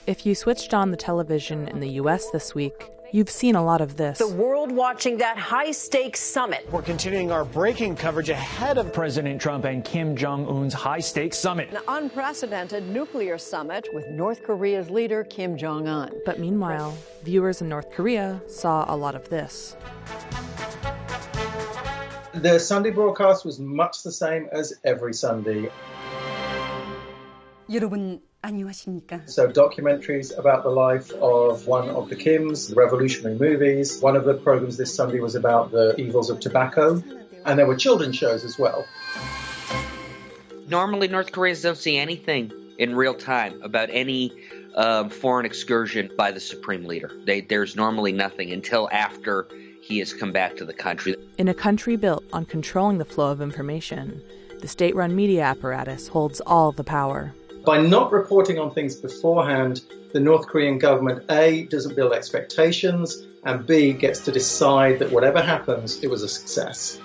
If you switched on the television in the U.S. this week, you've seen a lot of this. The world watching that high-stakes summit. We're continuing our breaking coverage ahead of President Trump and Kim Jong-un's high-stakes summit. An unprecedented nuclear summit with North Korea's leader, Kim Jong-un. But meanwhile, viewers in North Korea saw a lot of this. The Sunday broadcast was much the same as every Sunday. 여러분 안녕하십니까? So documentaries about the life of one of the Kims, revolutionary movies. One of the programs this Sunday was about the evils of tobacco. And there were children's shows as well. Normally, North Koreans don't see anything in real time about any foreign excursion by the supreme leader. There's normally nothing until after he has come back to the country. In a country built on controlling the flow of information, the state-run media apparatus holds all the power. By not reporting on things beforehand, the North Korean government, A, doesn't build expectations, and B, gets to decide that whatever happens, it was a success.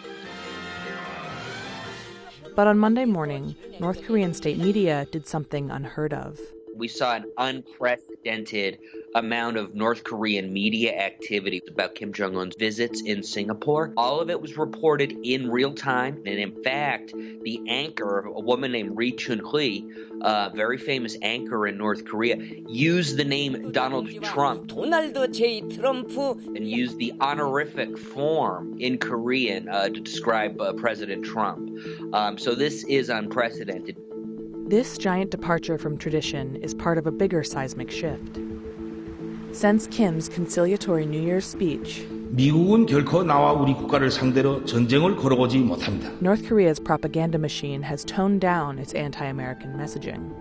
But on Monday morning, North Korean state media did something unheard of. We saw an unprecedented amount of North Korean media activity about Kim Jong-un's visits in Singapore. All of it was reported in real time. And in fact, the anchor, a woman named Ri Chun-hui, a very famous anchor in North Korea, used the name Donald Trump and used the honorific form in Korean to describe President Trump. So this is unprecedented. This giant departure from tradition is part of a bigger seismic shift. Since Kim's conciliatory New Year's speech, 미국은 결코 나와 우리 국가를 상대로 전쟁을 걸어보지 못합니다. North Korea's propaganda machine has toned down its anti-American messaging.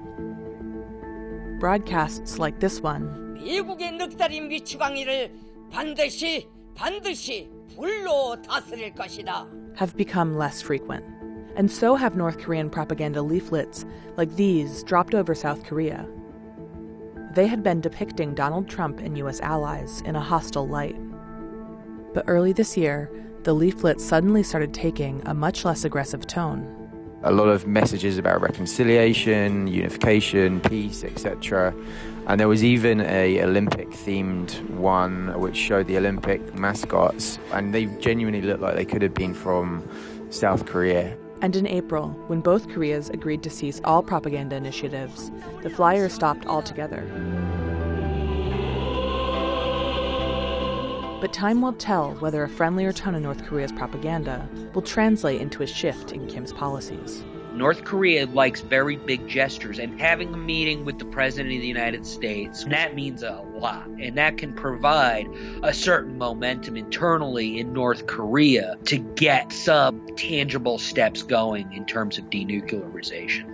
Broadcasts like this one 미국의 늑다리 미추광이를 반드시 불로 다스릴 것이다. have become less frequent. And so have North Korean propaganda leaflets like these dropped over South Korea. They had been depicting Donald Trump and U.S. allies in a hostile light. But early this year, the leaflets suddenly started taking a much less aggressive tone. A lot of messages about reconciliation, unification, peace, etc. And there was even a Olympic-themed one which showed the Olympic mascots, and they genuinely looked like they could have been from South Korea. And in April, when both Koreas agreed to cease all propaganda initiatives, the flyers stopped altogether. But time will tell whether a friendlier tone in North Korea's propaganda will translate into a shift in Kim's policies. North Korea likes very big gestures, and having a meeting with the President of the United States, that means a lot. And that can provide a certain momentum internally in North Korea to get some tangible steps going in terms of denuclearization.